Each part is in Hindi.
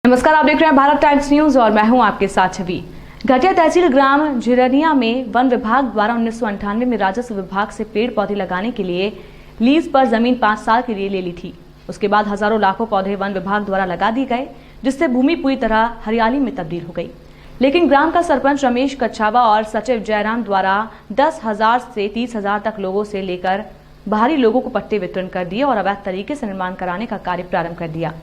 नमस्कार, आप देख रहे हैं भारत टाइम्स न्यूज और मैं हूं आपके साथ छवि। घटिया तहसील ग्राम झिरनिया में वन विभाग द्वारा 1998 में राजस्व विभाग से पेड़ पौधे लगाने के लिए लीज पर जमीन 5 साल के लिए ले ली थी। उसके बाद हजारों लाखों पौधे वन विभाग द्वारा लगा दिए गए, जिससे भूमि पूरी तरह हरियाली में तब्दील हो गई। लेकिन ग्राम का सरपंच रमेश कच्छावा और सचिव जयराम द्वारा 10,000 से 30,000 तक लोगों से लेकर बाहरी लोगों को पट्टे वितरण कर दिए और अवैध तरीके से निर्माण कराने का कार्य प्रारंभ कर दिया।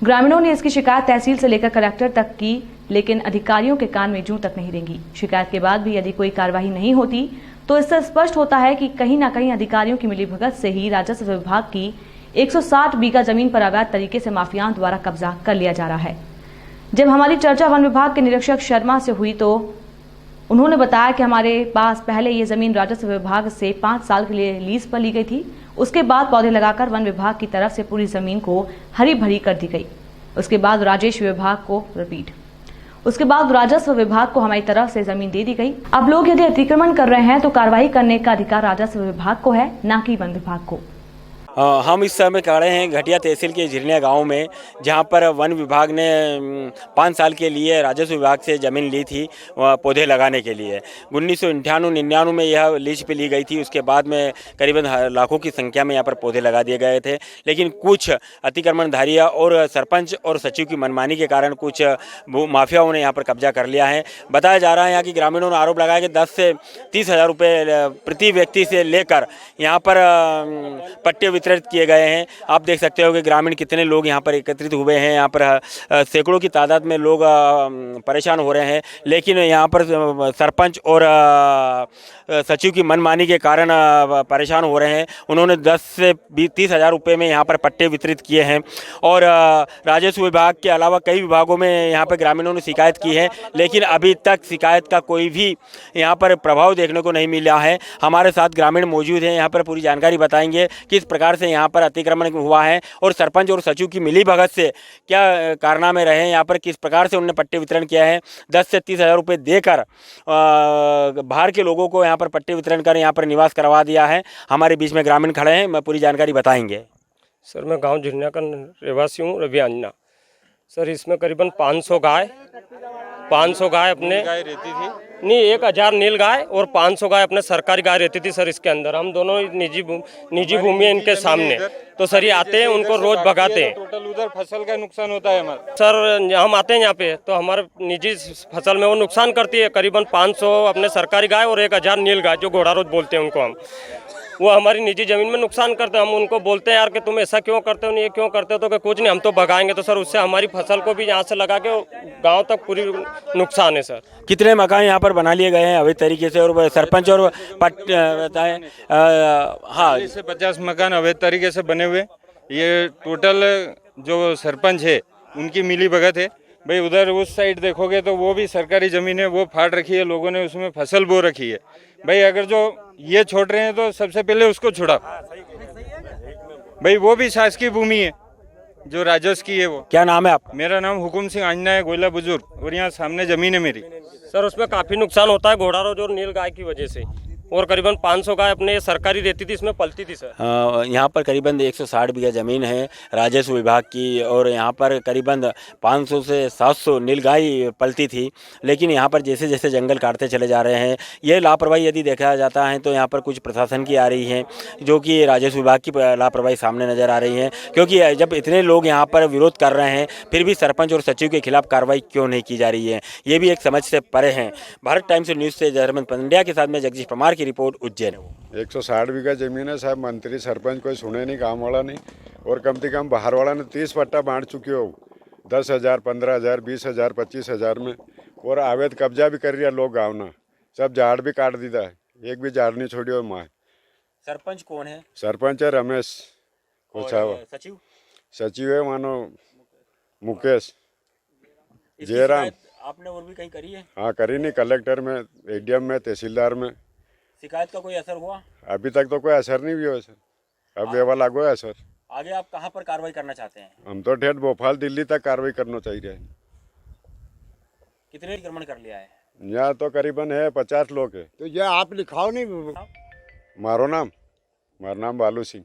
ग्रामीणों ने इसकी शिकायत तहसील से लेकर कलेक्टर तक की, लेकिन अधिकारियों के कान में जूं तक नहीं रेंगी। शिकायत के बाद भी यदि कोई कार्रवाई नहीं होती तो इससे स्पष्ट होता है कि कहीं न कहीं अधिकारियों की मिलीभगत से ही राजस्व विभाग की 160 बीघा जमीन पर अवैध तरीके से माफियाओं द्वारा कब्जा कर लिया जा रहा है। जब हमारी चर्चा वन विभाग के निरीक्षक शर्मा से हुई तो उन्होंने बताया कि हमारे पास पहले ये जमीन राजस्व विभाग से 5 साल के लिए लीज पर ली गई थी। उसके बाद पौधे लगाकर वन विभाग की तरफ से पूरी जमीन को हरी भरी कर दी गई। उसके बाद राजस्व विभाग को हमारी तरफ से जमीन दे दी गई। अब लोग यदि अतिक्रमण कर रहे हैं तो कार्रवाई करने का अधिकार राजस्व विभाग को है, न कि वन विभाग को। हम इस समय खड़े हैं घटिया तहसील के झिरनिया गांव में, जहां पर वन विभाग ने 5 साल के लिए राजस्व विभाग से ज़मीन ली थी पौधे लगाने के लिए। 1998-99 में यह लीज पे ली गई थी। उसके बाद में करीबन लाखों की संख्या में यहां पर पौधे लगा दिए गए थे, लेकिन कुछ अतिक्रमणधारियाँ और सरपंच और सचिव की मनमानी के कारण कुछ माफियाओं ने यहाँ पर कब्जा कर लिया है। बताया जा रहा है यहाँ की ग्रामीणों ने आरोप लगाया कि 10 से 30,000 रुपये प्रति व्यक्ति से लेकर यहाँ पर पट्टे वितरित किए गए हैं। आप देख सकते हो कि ग्रामीण कितने लोग यहाँ पर एकत्रित हुए हैं। यहाँ पर सैकड़ों की तादाद में लोग परेशान हो रहे हैं, लेकिन यहाँ पर सरपंच और सचिव की मनमानी के कारण परेशान हो रहे हैं। उन्होंने 10 से 30,000 रुपये में यहाँ पर पट्टे वितरित किए हैं और राजस्व विभाग के अलावा कई विभागों में यहाँ पर ग्रामीणों ने शिकायत की है, लेकिन अभी तक शिकायत का कोई भी यहाँ पर प्रभाव देखने को नहीं मिला है। हमारे साथ ग्रामीण मौजूद हैं, यहाँ पर पूरी जानकारी बताएंगे किस प्रकार से यहाँ पर अतिक्रमण हुआ है और सरपंच और सचिव की मिलीभगत से क्या कारनामे रहे हैं, यहाँ पर किस प्रकार से उन्होंने पट्टे वितरण किया है। 10 से 30,000 रुपये देकर बाहर के लोगों को यहाँ पर पट्टे वितरण कर यहाँ पर निवास करवा दिया है। हमारे बीच में ग्रामीण खड़े हैं, मैं पूरी जानकारी बताएंगे। सर, मैं गांव झिरनिया का रहवासी हूँ, रवि अंजना। सर, इसमें करीबन 500 गाय अपने गाय रहती थी नहीं, 1,000 नील गाय और 500 गाय अपने सरकारी गाय रहती थी। सर, इसके अंदर हम दोनों निजी भूमि है इनके सामने, तो सर ये आते हैं, उनको रोज भगाते हैं। टोटल उधर फसल का नुकसान होता है हमारा। सर, हम आते हैं यहाँ पे तो हमारे निजी फसल में वो नुकसान करती है। करीबन 500 अपने सरकारी गाय और 1,000 नील गाय, जो घोड़ा रोज बोलते हैं उनको हम, वो हमारी निजी ज़मीन में नुकसान करते हैं। हम उनको बोलते हैं यार कि तुम ऐसा क्यों करते हो, नहीं ये क्यों करते हो, तो कि कुछ नहीं, हम तो भगाएंगे। तो सर उससे हमारी फसल को भी यहाँ से लगा के गांव तक पूरी नुकसान है। सर, कितने मकान यहाँ पर बना लिए गए हैं अवैध तरीके से, और सरपंच और बताएं। हाँ, 40 से 50 मकान अवैध तरीके से बने हुए। ये टोटल जो सरपंच है उनकी मिली भगत है भाई। उधर उस साइड देखोगे तो वो भी सरकारी ज़मीन है, वो फाड़ रखी है लोगों ने, उसमें फसल बो रखी है भाई। अगर जो ये छोड़ रहे हैं तो सबसे पहले उसको छोड़ा भाई। वो भी शासकीय भूमि है जो राजस्व की है। वो क्या नाम है आप? मेरा नाम हुकुम सिंह आंजना है, गोयला बुजुर्ग, और यहाँ सामने ज़मीन है मेरी। सर, उसमें काफ़ी नुकसान होता है घोड़ा रोज और नील गाय की वजह से, और करीबन 500 गाय अपने सरकारी रहती थी, इसमें पलती थी। सर, यहाँ पर करीबन 160 बीघा ज़मीन है राजस्व विभाग की, और यहाँ पर करीबन 500 से 700 नीलगाय पलती थी। लेकिन यहाँ पर जैसे जैसे जंगल काटते चले जा रहे हैं, ये लापरवाही यदि देखा जाता है तो यहाँ पर कुछ प्रशासन की आ रही है, जो कि राजस्व विभाग की लापरवाही सामने नज़र आ रही है। क्योंकि जब इतने लोग यहाँ पर विरोध कर रहे हैं, फिर भी सरपंच और सचिव के खिलाफ कार्रवाई क्यों नहीं की जा रही है, ये भी एक समझ से परे हैं। भारत टाइम्स न्यूज़ से जयरमन पंड्या के साथ में जगदीश परमार की रिपोर्ट, उज्जैन। 160 बीघा जमीन है साहब। मंत्री सरपंच कोई सुने नहीं, काम वाला नहीं, और कम से कम बाहर वाला ने 30 पट्टा बांट चुके हो, 10,000, 15,000, 20,000, 25,000 में, और अवैध कब्जा भी कर रहा लोग गाँव ना। सब झाड़ भी काट दीदा है, एक भी झाड़ नहीं छोड़ी हो। माँ सरपंच कौन है? सरपंच है रमेश कोछावा। सचिव है मानो मुकेश। जयराम। आपने और भी कहीं करी है? हाँ, करी नहीं, कलेक्टर में, एडीएम में, तहसीलदार में। शिकायत का कोई असर हुआ? अभी तक तो कोई असर नहीं हुआ सर। अब ये वाला लागू है सर। आगे आप कहां पर कार्रवाई करना चाहते हैं? हम तो ठेठ भोपाल दिल्ली तक कार्रवाई करना चाहिए। कितने अतिक्रमण कर लिया है? यहाँ तो करीबन है 50 लोग है। तो ये आप लिखाओ नहीं। मारो नाम? मारा नाम बालू सिंह।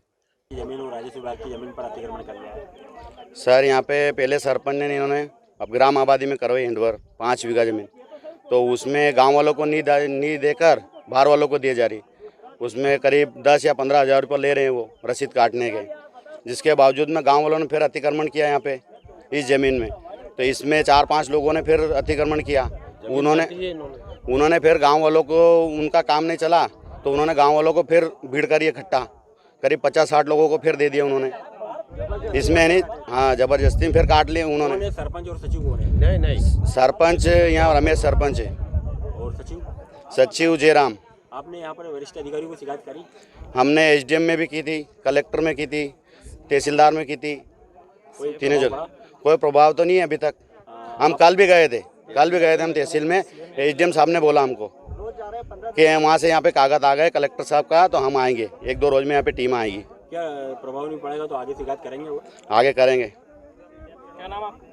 जमीन और राजस्व विभाग की जमीन पर अतिक्रमण कर लिया है। सर, यहाँ पे पहले सरपंच ने इन्होंने अब ग्राम आबादी में करवई हिंडवर 5 बीघा ज़मीन, तो उसमें गांव वालों को नहीं देकर बाहर वालों को दिए जा रही। उसमें करीब 10 या 15 हज़ार रुपये ले रहे हैं वो रसीद काटने के, जिसके बावजूद में गांव वालों ने फिर अतिक्रमण किया यहाँ पे इस ज़मीन में। तो इसमें 4-5 लोगों ने फिर अतिक्रमण किया। उन्होंने फिर गांव वालों को, उनका काम नहीं चला तो उन्होंने गांव वालों को फिर भीड़ करी इकट्ठा, करीब 50-60 लोगों को फिर दे दिया उन्होंने इसमें। नहीं, हाँ, जबरदस्ती फिर काट लिए उन्होंने। सरपंच और सचिव कौन है? नहीं, सरपंच यहाँ रमेश सरपंच है और सचिव जयराम। आपने यहाँ पर वरिष्ठ अधिकारियों को शिकायत करी? हमने एसडीएम में भी की थी, कलेक्टर में की थी, तहसीलदार में की थी, तीनों जगह। कोई प्रभाव तो नहीं है अभी तक। हम कल भी गए थे हम तहसील में। एसडीएम साहब ने बोला हमको कि वहाँ से यहाँ पे कागज आ गए कलेक्टर साहब का, तो हम आएंगे 1-2 रोज में यहाँ पे टीम आएगी। क्या प्रभाव नहीं पड़ेगा तो आगे शिकायत करेंगे? वो आगे करेंगे। क्या नाम आपका?